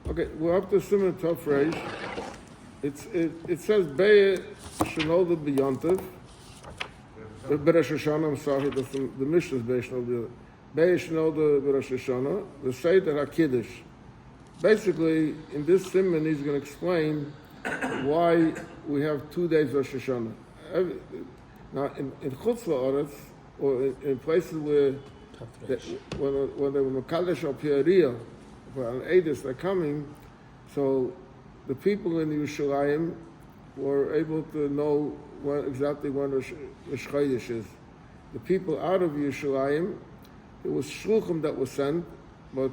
Okay, we're up to Siman Tov Reish. It says Be'eh Shenoda B'Yontiv. B'Rosh Hashanah, I'm sorry, that's the Mishnah is Be'eh Shenoda. Be'eh Shenoda B'Rosh Hashanah, the Seder HaKiddush. Basically, in this Siman, he's going to explain why we have 2 days of Rosh Hashanah. Now, in Chutz La'aretz, or in places where when they were Makadesh al Pi'ariyah, on Eidos they're coming, so the people in Yerushalayim were able to know exactly when Rosh Chodesh is. The people out of Yerushalayim, it was shluchim that was sent, but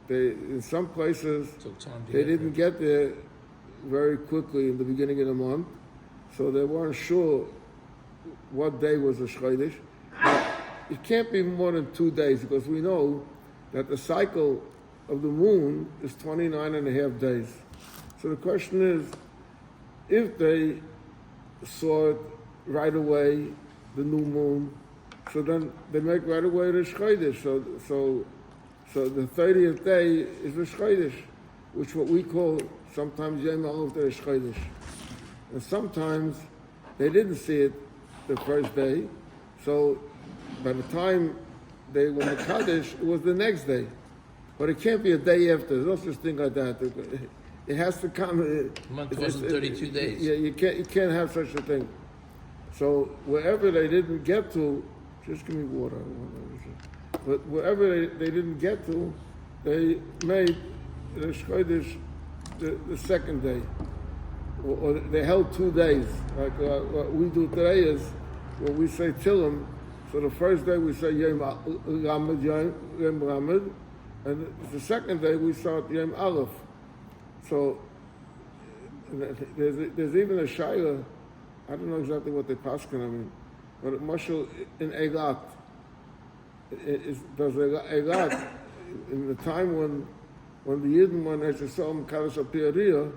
in some places they didn't get there very quickly in the beginning of the month, so they weren't sure what day was Rosh Chodesh. It can't be more than 2 days because we know that the cycle of the moon is 29 and a half days. So the question is, if they saw it right away, the new moon, so then they make right away Rosh Chodesh. So the 30th day is Rosh Chodesh, which what we call sometimes Yom Aleph de Rosh Chodesh. And sometimes they didn't see it the first day, so by the time they were Mekadesh, it was the next day. But it can't be a day after. There's no such thing like that. It has to come. The month wasn't 32 days. Yeah, you can't have such a thing. So wherever they didn't get to, just give me water. But wherever they didn't get to, they made Rosh Chodesh the second day. Or they held 2 days. Like what we do today is, when we say Tillim, so the first day we say Yom Lamed, and the second day we start Yom Aleph. So there's even a shayla, I don't know exactly what they paskin, I mean, but Mashal in Eilat, does Eilat, in the time when the Yidden went as a Psalm Kadosh Apiyariya,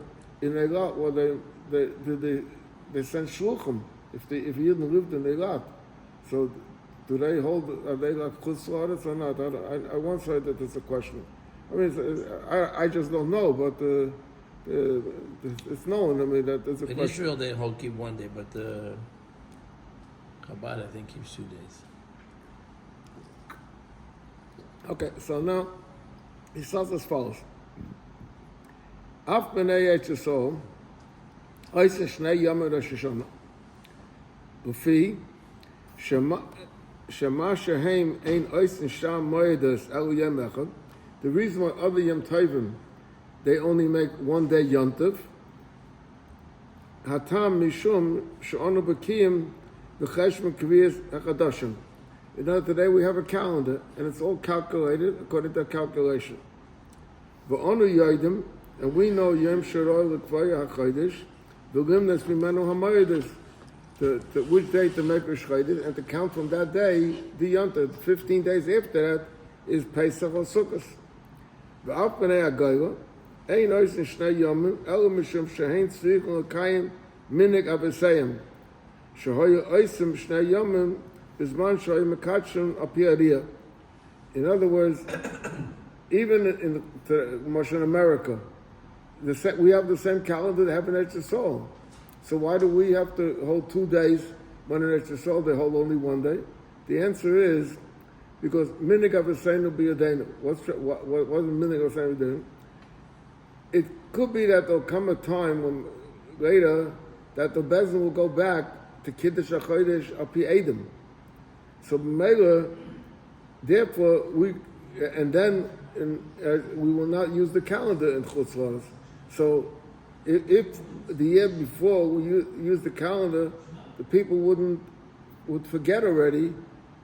in Eilat, well, they sent shluchim if Yidden lived in Eilat. So do they hold, are they like Chutz La'aretz or not? I once heard that it's a question. I mean, I just don't know, but it's known, I mean, that there's a question. In Israel, they keep 1 day, but Chabad, I think, keeps 2 days. Okay, so now, he says as follows. Af b'nei Yitzchak, oiseh shnei yomei Rosh Hashanah. Ufi, Shema shehem ein oiseh sham moedas elu yom echad. The reason why other Yom Tovim, they only make 1 day Yontiv, Hatam mishum she'onu b'kiyim b'cheshbon kviyas hachadashim. You know, today we have a calendar, and it's all calculated according to calculation. V'onu yodim, and we know Yom Shiroi l'kvaya hachodesh, v'limnas mimenu hamoedas, which day to make Rosh Chodesh, and to count from that day, the Yontiv. 15 days after that is Pesach or Sukkot. V'af b'nei Agayla, ein oiseh shnei yomim, elu mishum shehein tzrichon l'kayim minig aveseyim, shehoyu oisem shnei yomim bizman shoyu mekatshim apiyariyah. In other words, even in America, we have the same calendar they have in Eretz Yisrael. So why do we have to hold 2 days when in Eretz Yisrael they hold only 1 day? The answer is because minig avosenu b'yadeinu. What is minig avosenu b'yadeinu? It could be that there'll come a time when later that the bezin will go back to Kiddush HaChodesh api Edom. So therefore we will not use the calendar in Chutz La'aretz. So if the year before we use the calendar, the people would forget already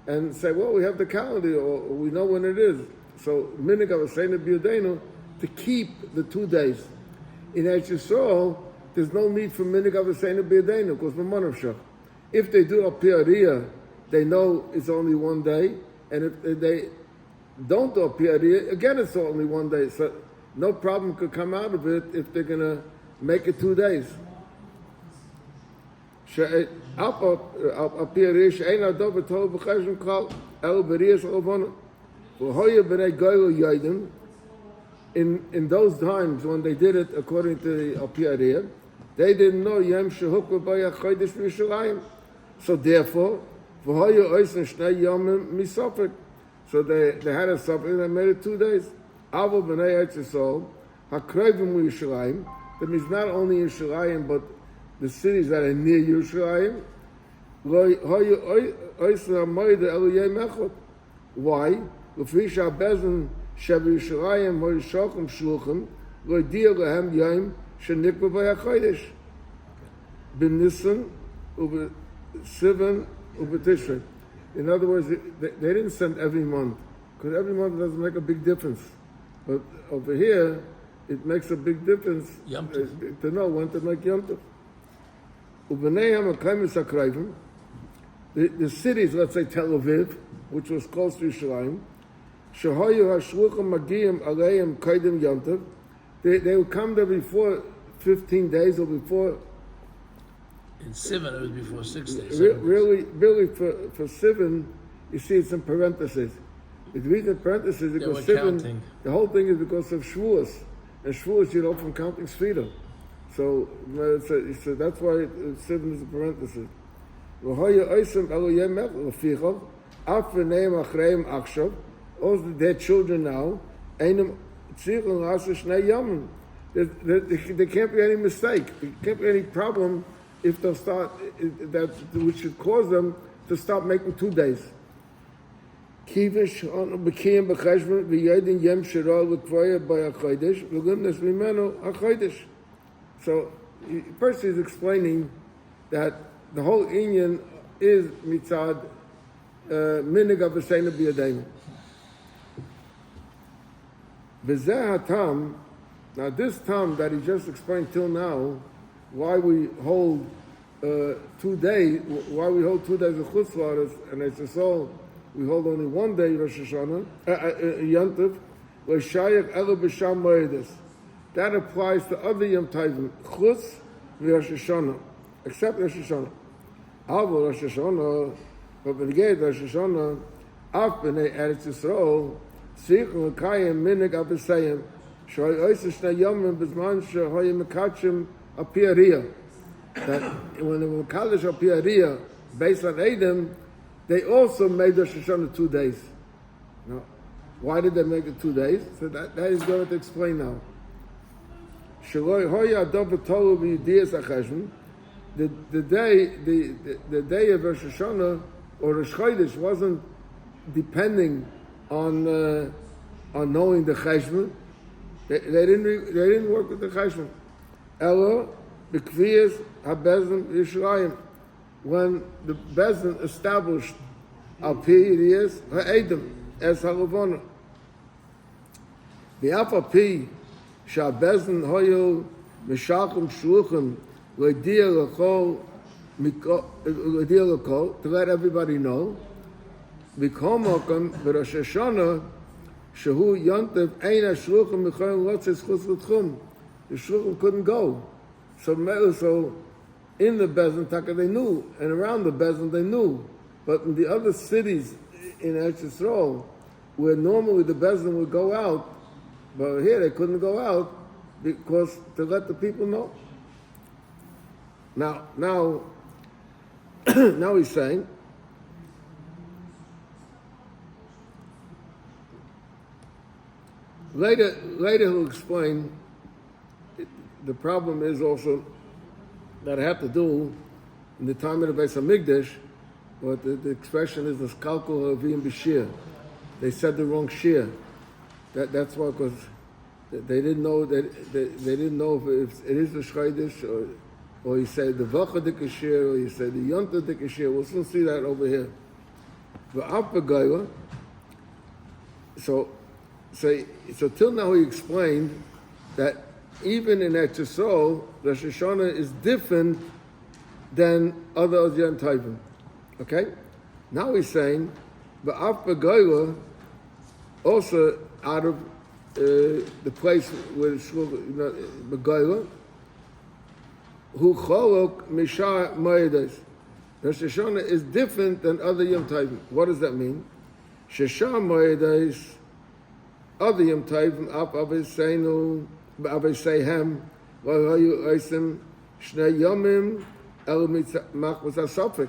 and say, well, we have the calendar, or we know when it is. So minig avosenu b'yadeinu, to keep the 2 days. In Eretz Yisrael, there's no need for minig avosenu b'yadeinu, because b'manavshach. If they do a pi'ariyah, they know it's only 1 day, and if they don't do a pi'ariyah, again it's only 1 day. So no problem could come out of it if they're going to make it 2 days. in those times when they did it according to the Alpiaria, they didn't know Yom Shehukva B'Yach Chodesh V'Yishalayim. So therefore, V'hoyu Oisen Shnei Yomim Misofik. So they had a suffix and they made it 2 days. Avo B'nei Eretz Yisrael, HaKroivim V'Yishalayim. That means not only Yishalayim, but the cities that are near Yishalayim. V'hoyu Oisen HaMoed Elu Yom Echad. Why? L'fi Sha'bezen Shev Yishalayim Hoyu Shochem Shluchim L'Odia Lehem Yom Shenikva B'Yach Chodesh. B'Nisan U'Sivan U'B'Tishrei. In other words, they didn't send every month, because every month doesn't make a big difference. But over here, it makes a big difference to know when to make Yom Tov. U'B'neihem HaKaimis HaKroivim, the cities, let's say Tel Aviv, which was close to Yerushalayim, Shehoyu HaShluchim Magiyim Aleim Kaidim Yom Tov, they would come there before 15 days or before. In Sivan, it was before 6 days. Really, for Sivan, you see it's in parentheses. If you read in parentheses, because Sivan, the whole thing is because of Shavuos. And Shavuos, you know, from counting Sfira. So that's why Sivan is in parentheses. All their children now, there can't be any mistake. There can't be any problem if they'll start, that which should cause them to stop making 2 days. So, first he's explaining that the whole inyan is mitzad minig avosenu b'yadeinu. V'zeh hatam, now this tam that he just explained till now, why we hold 2 days, why we hold 2 days of Chutz La'aretz, and it's all we hold only 1 day Rosh Hashanah, Yom Tov, L'shayach elu b'sham moedes. That applies to other Yom Tovim, Chutz v'Rosh Hashanah, except Rosh Hashanah. Avo Rosh Hashanah, but when you get Rosh Hashanah, af b'nei Eretz Yisrael, tzrichim l'kayim minig avosayim, shoy oiseh shnei yomim b'zman shehoyim mekachim Apiaria. That when they were Kaddish Apiaria, based on Edom, they also made the Rosh Hashanah 2 days. Now, why did they make it 2 days? So that is going to explain now. The day of Rosh Hashanah or Rosh Chodesh wasn't depending on knowing the Cheshvan. They didn't work with the Cheshvan. Elo b'kviyas haBezin Yishalayim, when the Bezin established Alpiaris ha'Edom as haLavona. V'af alpi sha'BeZin hoyu mishachim shluchim l'diya l'kol, to let everybody know, v'kol mokom b'Rosh Hashanah shehu yontev ein ha'shluchim m'choyim lotzes chutz l'tchum. The shluchim couldn't go. So in the Bezin, Taka they knew, and around the Bezin they knew. But in the other cities in Eretz Yisrael, where normally the Bezin would go out, but here they couldn't go out because to let the people know. Now he's saying, later he'll explain. The problem is also that I have to do in the time of the Beis Hamikdash, but the expression is the skalkul havim b'shir. They said the wrong shir. That's why, because they didn't know that they didn't know if it is the Chodesh or you say the vacha dik shir or you say the yonta dik shir. We'll soon see that over here. So till now he explained that even in Eretz Yisrael, Rosh Hashanah is different than other Yom Tovim. Okay? Now he's saying, Ba'af B'Goyla, also out of the place where it's B'Goyla, Hu Cholok Mishah Moedes. Rosh Hashanah is different than other Yom Tovim. What does that mean? Sheshah Moedes other Yom Tovim up Avesseinu Avessehem V'Hayu Oisim Shnei Yomim El Machmas HaSafek.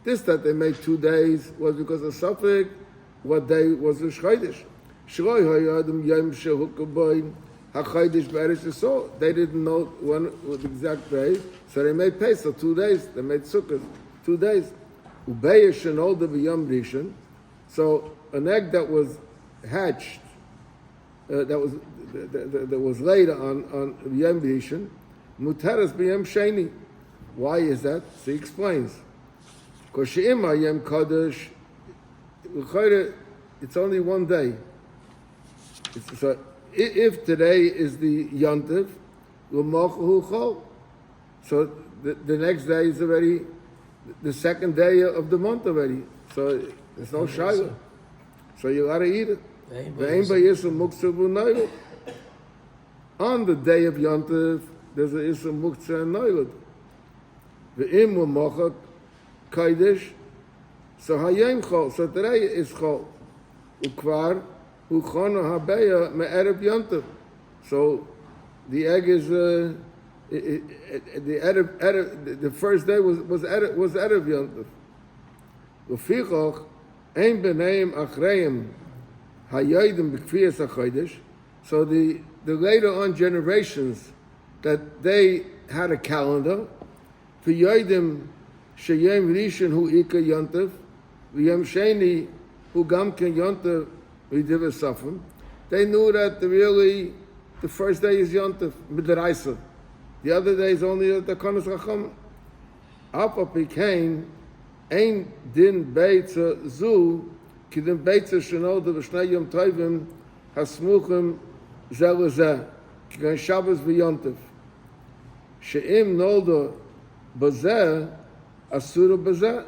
This that they made 2 days was because of Safek. What day was the Chodesh? Shroi Hayu Adam Yom Shehukaboy HaChodesh Be'eretz Yisrael. They didn't know when was the exact day, so they made Pesach 2 days. They made Sukkot 2 days. Ubei Shenolda B'Yom Rishon. So an egg that was hatched, that was laid on Yom Rishon, Muteres B'Yom Sheni. Why is that? So he explains. Because She'ima Yom Kodesh, it's only 1 day. So if today is the Yontiv, so the next day is already the 2nd day of the month already. So there's no shayla. So you gotta eat it. On the day of Yontiv, there's a Issa Muktzah and Noilad. Ve'im u'mochak Kodesh, so hayom chol, so today is chol. Ukvar uchono habeya me'erev Yontiv. So the egg is the first day was erev Yontiv. Ufichoch ein b'neim achreim hayodim b'kfiyas hachodesh. So the later on generations that they had a calendar for yodim sheyem rishon hu ika Yontiv v'yem sheni hu gam ken Yontiv v'diva safim. They knew that the first day is Yontiv midraisa. The other day is only the Konos Racham. Apa became ein din beitza zu ki din beitza shenolda v'shnei Yom Tovim hasmuchim zeh lezeh ki gan Shabbos v'Yontiv. She'im nolda bazeh asura bazeh.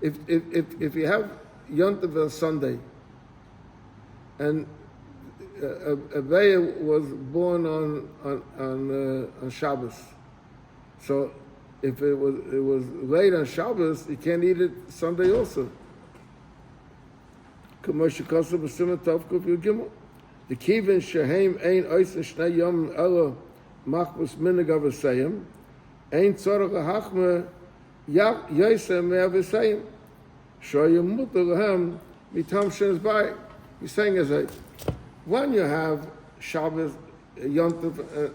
If you have Yontiv on Sunday and a baby was born on Shabbos, so if it was late on Shabbos, you can't eat it Sunday also. The kivin shehem ein oisen shnei yom ela machbus minig avasayim ein tzorach hachme yosem me'avasayim shoyim mutar lahem mitam shenes bayit. He's saying as a when you have Shabbos, Yontiv,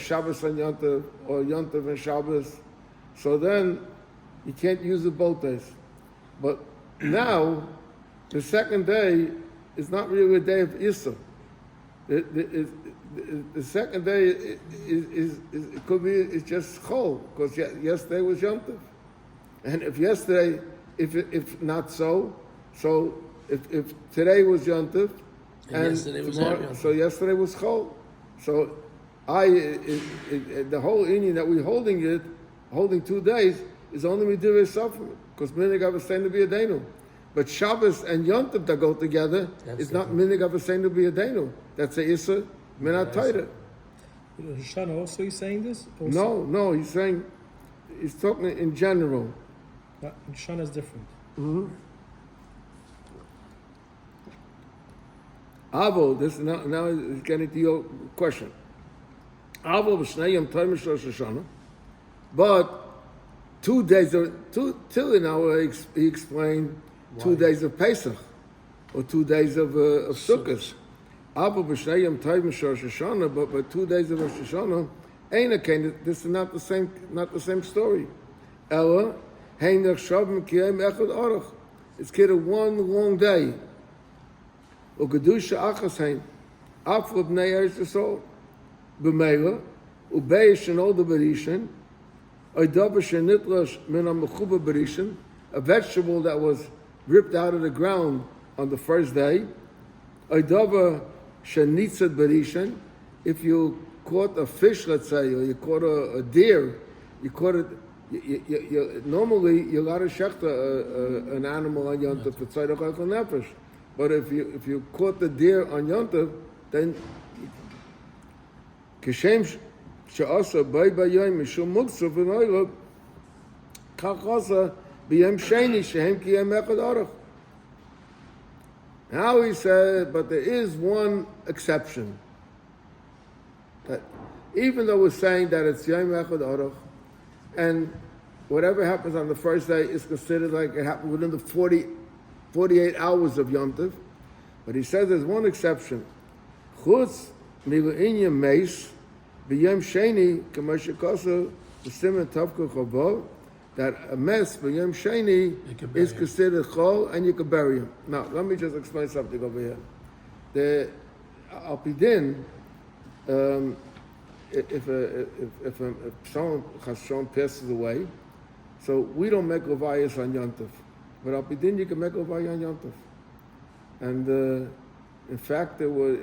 Shabbos and Yontiv, or Yontiv and Shabbos, so then you can't use it both days. But now, the 2nd day is not really a day of Issa. The 2nd day is it could be it's just Chol, because yesterday was Yontiv, and if yesterday, if not so if today was Yontiv. And tomorrow, so yesterday was Chol. So the whole Indian that we're holding 2 days is only Midivay Safim, because Minig Avasein to be a Denu. But Shabbos and Yontiv that go together is not Minig Avasein to be a Denu. That's a Issa Minat Torah. Hishana also is saying this? Also? No, he's talking in general. Hishana is different. Mm-hmm. Avo, this now is getting to your question. Avo b'shnei Yom Tovim Rosh Hashanah, but 2 days of till now he explained 2 days of Pesach or 2 days of Sukkot. Avo b'shnei Yom Tovim Rosh Hashanah, but 2 days of Rosh Hashanah ain't a kind. This is not the same story. Ella hein nechshavim ki yom echad arach. It's kind of one long day. U'kedusha achas hein, afro b'nei Eretz Yisrael, b'meila, u'bei shenolda b'rishon, oidava shenitlash min ha'mechuba b'rishon, a vegetable that was ripped out of the ground on the first day, oidava shenitzat b'rishon, if you caught a fish, let's say, or you caught a deer, you caught it, normally you're allowed to shechta an animal on Yontif for tzedach al nefesh. But if you caught the deer on Yontif, then kishem she'asa bay bayayim mishum muktzah v'noilot kach asa b'yem sheni shehem ki yem echad arach. Now he said, but there is one exception. That even though we're saying that it's Yom Echad Aruch, and whatever happens on the first day is considered like it happened within the 48 hours of Yom Tov, but he says there's one exception. Chutz milu'inya meis b'yom sheni k'moshe kosu b'simen tovku chavav, that a mess b'yom sheni is considered chol and you can bury him. Now let me just explain something over here. The alpidin, if someone Chashon passes away, so we don't make levayas on Yom Tov, but alpidin you can make levaya on Yom Tov, and in fact there were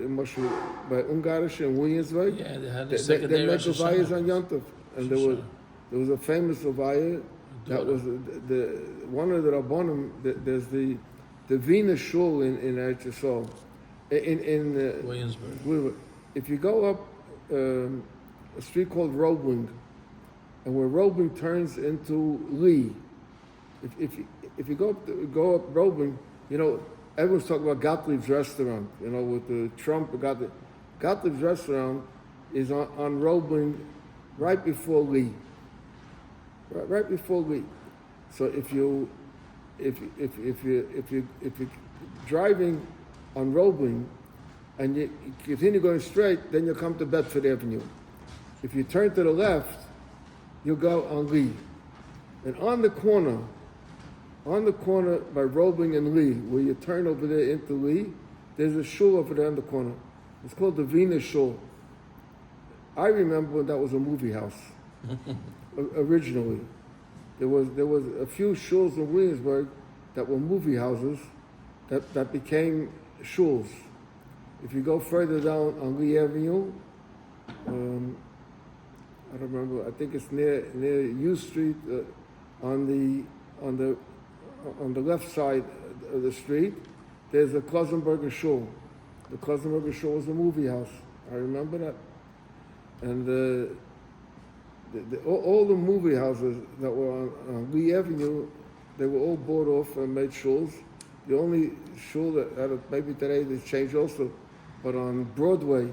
by Ungarish and Williamsburg, Yeah, they had the second day they make Rosh Hashanah. levayas on Yom Tov, and there was a famous levaya that was the one of the Rabbonim. There's the Venus Shul in Eretz Yisrael, in Williamsburg. If you go up a street called Roebling, and where Roebling turns into Lee, if you go up Roebling, you know everyone's talking about Gottlieb's restaurant. You know, with the Trump Gottlieb's restaurant is on Roebling, right before Lee. Right before Lee. So if you're driving on Roebling and you continue going straight, then you'll come to Bedford Avenue. If you turn to the left, you'll go on Lee. And on the corner by Roebling and Lee, where you turn over there into Lee, there's a shul over there in the corner. It's called the Venus Shul. I remember when that was a movie house. Originally, there was a few shuls in Williamsburg that were movie houses that became shuls. If you go further down on Lee Avenue, I don't remember. I think it's near U Street, on the left side of the street. There's a Klausenberger Shul. The Klausenberger Shul was a movie house. I remember that, and. All the movie houses that were on Lee Avenue, they were all bought off and made shuls. The only shul that maybe today they changed also, but on Broadway,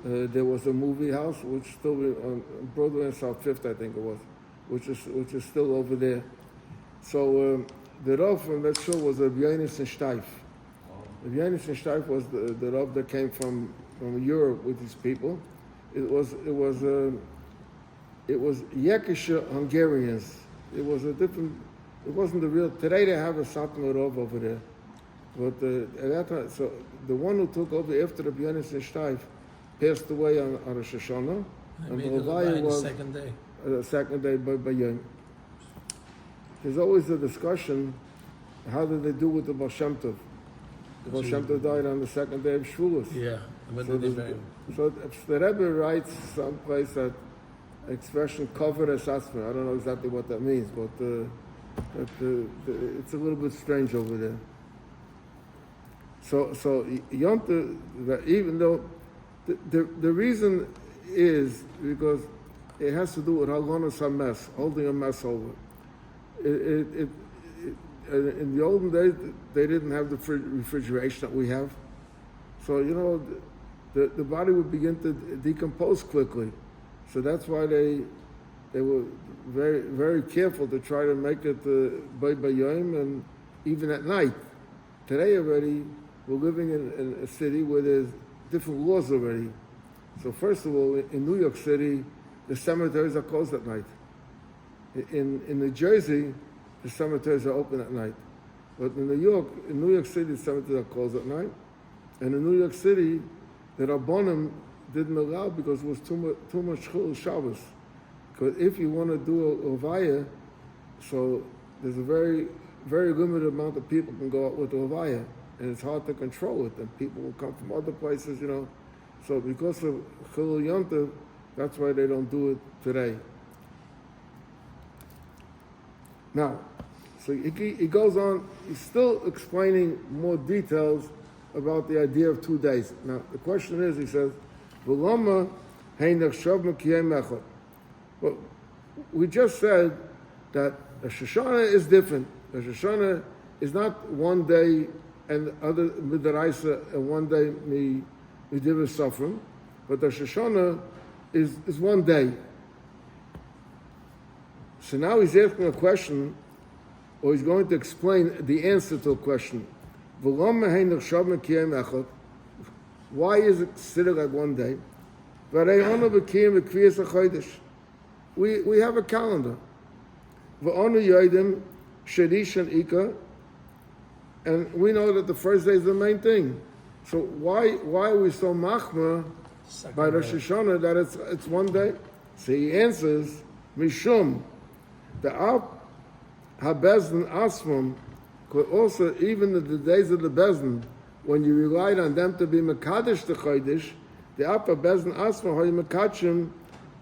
there was a movie house, which still on Broadway and South Fifth, I think it was, which is still over there. So the Rav from that shul was Rabbi Steif. Rabbi Steif was the Rav that came from Europe with these people. It was Yekisha Hungarians. It was a different. It wasn't the real. Today they have a Satmar Rov over there, but at that time, so the one who took over after the Rabbi Steif passed away on Rosh Hashanah, and the Levaya was the second day by Yom. There's always a discussion. How did they do with the Baal Shem Tov? The Baal Shem Tov died on the second day of Shavuos. Yeah, so if the Rebbe writes someplace that expression covered as asthma. I don't know exactly what that means, but it's a little bit strange over there. So Yom Tov, even though the reason is because it has to do with halonas hames, holding a mess over. In the olden days, they didn't have the refrigeration that we have, so you know the body would begin to decompose quickly. So that's why they were very, very careful to try to make it by Yom and even at night. Today already, we're living in a city where there's different laws already. So first of all, in New York City, the cemeteries are closed at night. In New Jersey, the cemeteries are open at night. But in New York City, the cemeteries are closed at night. And in New York City, the Rabbonim didn't allow because it was too much Chil Shabbos. Because if you want to do a Levaya, so there's a very, very limited amount of people can go out with a Levaya, and it's hard to control it, and people will come from other places, you know. So because of Chil Yom Tov, that's why they don't do it today. Now, so he goes on, he's still explaining more details about the idea of 2 days. Now, the question is, he says, well, we just said that Rosh Hashanah is different. Rosh Hashanah is not 1 day and other midaraisa, and one day me diva suffering, but the Rosh Hashanah is one day. So now he's asking a question, or he's going to explain the answer to a question. Why is it considered like one day? We have a calendar. And we know that the first day is the main thing. So why are we so machmer by Rosh Hashanah that it's one day? So he answers, Mishum, the Ab HaBezdin Asmum, also even in the days of the Bezdin, when you relied on them to be Mekadesh the Chodesh, the Ab HaBezdin Asmum, Hoy Mekachim,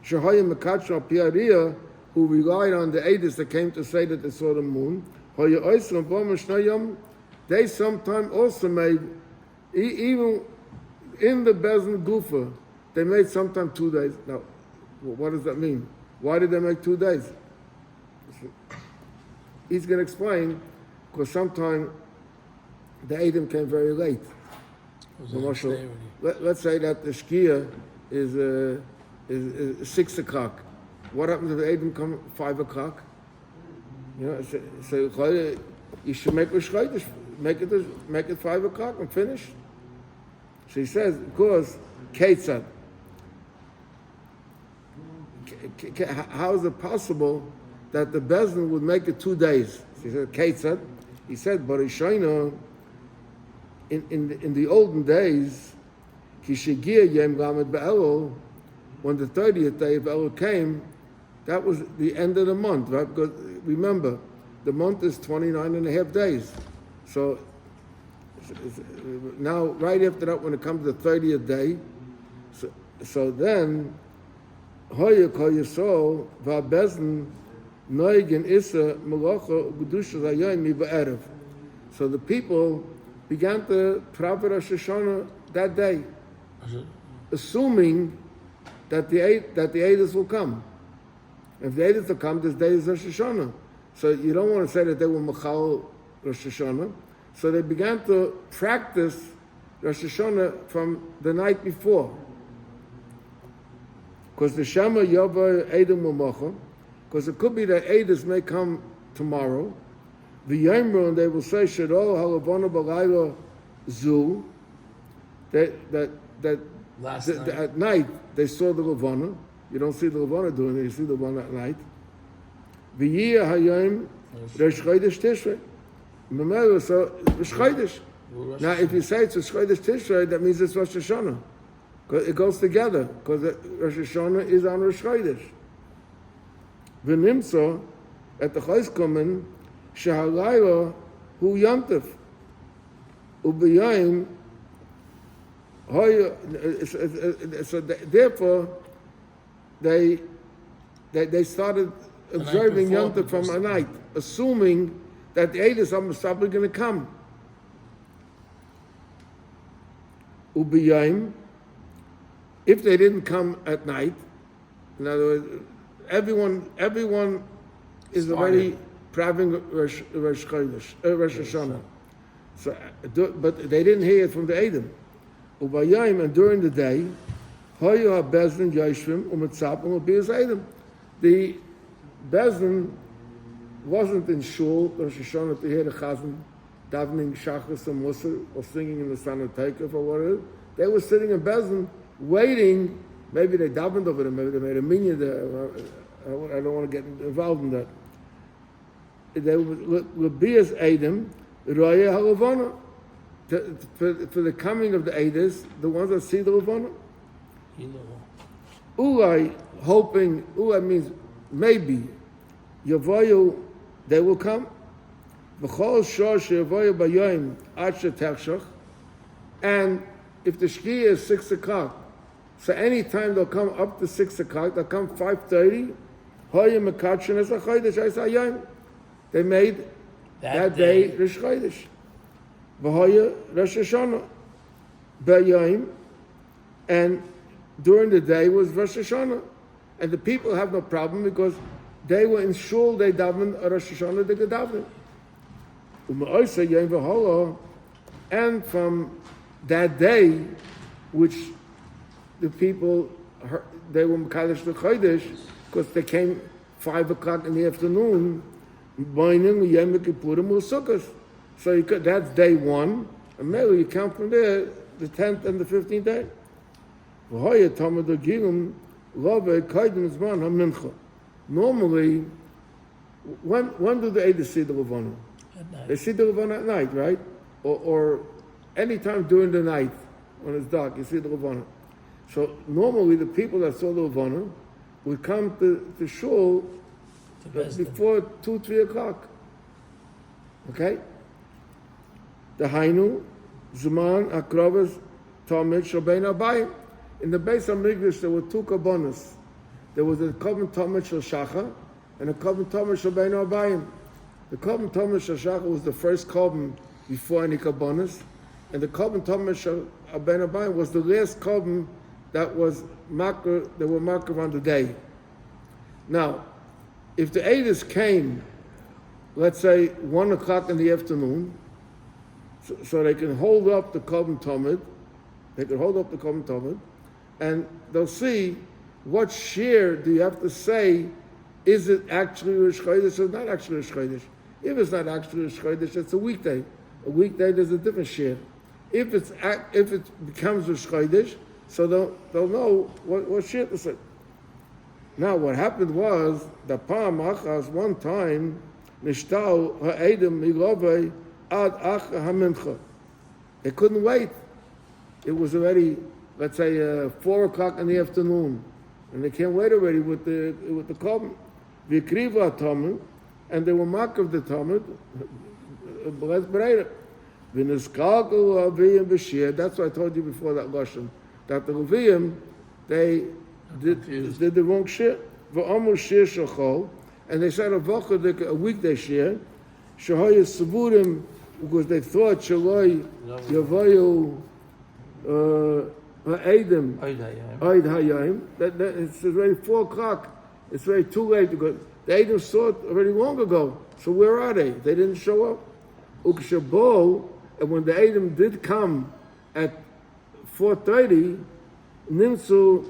Shehoy Mekachim Al Piariyah, who relied on the Edis that came to say that they saw the moon, Hoy Oisram Bom Shnayom, they sometimes also made, even in the Bezdin Gufa, they made sometimes 2 days. Now, what does that mean? Why did they make 2 days? He's going to explain, because sometimes the Edom came very late. Let's say that the Shkia is 6 o'clock. What happens if the Edom come 5 o'clock? You know, so you should make make it 5 o'clock and finish. So he says, because Ketzad, how is it possible that the Bezdin would make it 2 days? So he said, Ketzad. He said, Barishayna, in the olden days, Kishigia Yem Lamed Be'elul, when the 30th day of Elul came, that was the end of the month, right? Because remember, the month is 29 and a half days. So now, right after that, when it comes to the 30th day, so then, Hoya Kol Yisol, Va'bezdin, Noigin Issa, Malacha, Gudusha Zayayim, Ba'erev. So the people began to prophet Rosh Hashanah that day, assuming that the Eidos will come. If the Eidos will come, this day is Rosh Hashanah. So you don't want to say that they were Machal Rosh Hashanah. So they began to practice Rosh Hashanah from the night before. Because the Shema Yova Edom U'Mocha, because it could be that Eidos may come tomorrow. The Yomru, and they will say, Shadol Halavona Balayla Zu, that at night they saw the Lavona. You don't see the Lavona doing it, you see the Lavona at night. V'yiyah Hayom Rosh Chodesh Tishrei. Remember, so Rosh Chodesh. Now, if you say it's Rosh Chodesh Tishrei, that means it's Rosh Hashanah. It goes together, because Rosh Hashanah is on Rosh Chodesh. V'nimtza, at the Chos Kumen, Shehalayla Hu Yomtiv. U'b'yayim, so therefore, they started observing Yom Tov from a night, assuming that the Eidos are probably going to come. Ubiyayim, if they didn't come at night, in other words, everyone is already praving Rosh Hashanah. So, but they didn't hear it from the Eidim. Ubayayim, and during the day, Hoya Bezdin Yashvim Umetzap Umabiyas Eidim. The Bezdin wasn't in shul Rosh Hashanah to hear the Chazan davening Shachris and Musar or singing in the Son of Takeoff or whatever. They were sitting in Bezdin waiting. Maybe they davened over them. Maybe they made a minyan there. I don't want to get involved in that. They would be as Eidim, Raya HaLavana, for the coming of the Eidos, the ones that see the Lavana. Ulai, hoping, Ulai means maybe, Yavayu, they will come. V'chol shosh Yavayu b'yoyim ad she'tershach. And if the Shkia is 6 o'clock, so any time they'll come up to 6 o'clock, they'll come 5:30, Hoya Mekachin as a Chodesh Ayim. They made that day Rosh Chodesh. V'hoya Rosh Hashanah. B'yoyim. And during the day was Rosh Hashanah. And the people have no problem because they were in shul, they davened Rosh Hashanah, they could daven. U'ma'osa Yom V'hola and from that day, which the people heard, they were Mekadosh the Chodesh, because they came 5 o'clock in the afternoon, Boinim, Yom Kippurim, Sukkot. So you could, that's day 1, and maybe you count from there the 10th and the 15th day. Normally, when do the Eidos see the Levana? At night. They see the Levana at night, right? Or any time during the night when it's dark, you see the Levana. So normally the people that saw the Levana would come to shul before 2-3 o'clock. Okay? The Hainu, Zuman, Akrovas, Talmud, Shobein Abayim. In the base of Migdash, there were 2 kabbonos. There was a Korban Talmud Shel Shacha and a Korban Talmud Shobein Abayim. The Korban Talmud Shel Shacha was the first Korban before any kabbonos, and the Korban Talmud Shel Abayim was the last Korban that was makar. They were makar on the day. Now, if the Eidos came, let's say 1 o'clock in the afternoon, so they can hold up the Korban Talmud, and they'll see what share do you have to say. Is it actually Rosh Chodesh or not actually Rosh Chodesh? If it's not actually Rosh Chodesh, it's a weekday. A weekday, there's a different share. If it becomes Rosh Chodesh, so they'll know what share to say. Now, what happened was that Pam Achas one time Nishtau Ha'edim Milovei Ad Acha HaMincha. They couldn't wait. It was already, let's say, 4 o'clock in the afternoon, and they can't wait already with the Korban. V'kriva Talmud, and they were mock of the Talmud. Let's break it. V'niskalku Aviyim b'shir. That's what I told you before that lesson. That the Leviyim, they did the wrong shir. V'amu shir shachol, and they said a weekday shir. Shahoya Savurim, because they thought Shaloi Yavayu Ha'edim Oid Hayayim. It's already 4 o'clock. It's very too late to go. The Eidos saw it already long ago. So where are they? They didn't show up. Ukshabo, and when the Eidim did come at 4:30, Nimsu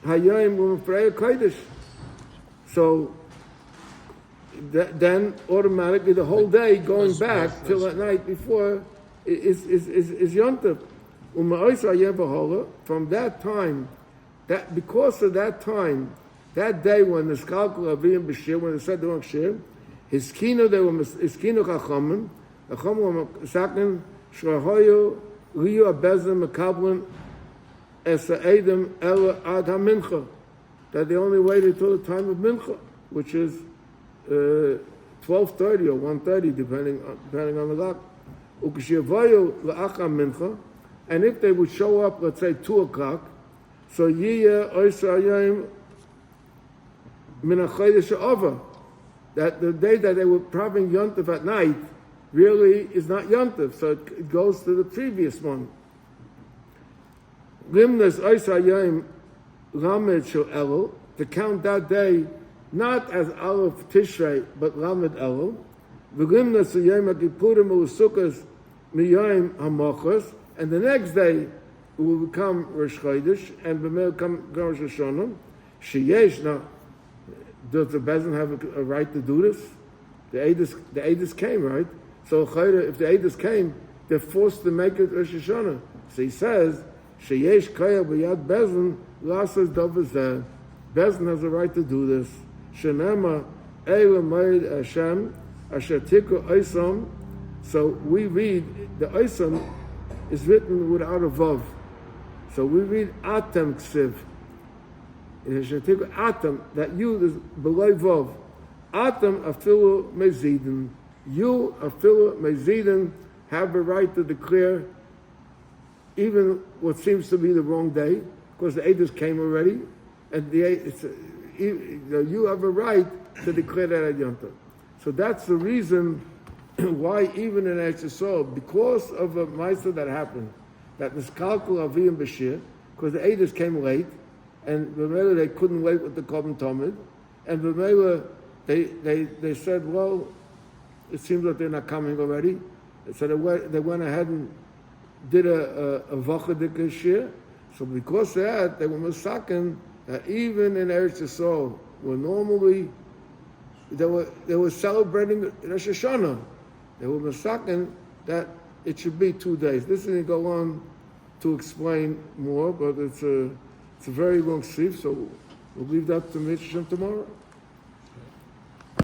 Hayayim Umfrei Kodesh. So then automatically the whole day going back till at night before is Yontif. From that time, because of that time, that day when the Skalkul Aviyim B'Shir, when they said the wrong Shir, his kino Chachamim, the Chachamim were Zaken, Shrahoyu, Liyu Abezim, Mekablan, Esa Edom, Ela Ad HaMincha, that they only waited till the time of Mincha, which is 12:30 or 1:30, depending on the clock. Ukshiyavayu La'acha Mincha, and if they would show up, let's say 2 o'clock, so Yiyah Oisa Hayayim Min HaChodesh Ha'ova, that the day that they were probably Yontif at night really is not Yontif, so it goes to the previous one. Limnas Oisa Hayayim Lamed Shel Elul, to count that day not as Aleph Tishrei, but Lamed Elul. V'limnas Yom HaKippurim U'Sukkos Miyayim HaMochos, and the next day it will become Rosh Chodesh, and will come Rosh Hashanah. Sheyesh, now, does the Bezin have a right to do this? The Eidos came, right? So if the Eidos came, they're forced to make it Rosh Hashanah. So he says, Sheyesh Kaya B'Yad Bezin Lasas Dovazeh. Bezin has a right to do this. Shenema Eila Mayid Hashem Asher Tiku Oisam. So we read the Oisam is written without a vav. So we read Atem Ksiv. Atem, that you is below vav. Atem afilu mezidin. You afilu mezidin have a right to declare even what seems to be the wrong day, because the Eidos came already, and you have a right to declare that at Yom Tov. So that's the reason why even in Eretz Yisrael, because of a ma'aseh that happened, that Niskalkul Aviyim B'Shir, because the Eidos came late, and V'mela they couldn't wait with the Korban Talmud, and V'mela they said, well, it seems like they're not coming already. So they went ahead and did a Vachadik shir. So because of that, they were misaken that even in Eretz Yisrael, where normally they were celebrating Rosh Hashanah, they were misaken that it should be 2 days. This is going to go on to explain more, but it's a very long sif, so we'll leave that to Mitzvah tomorrow.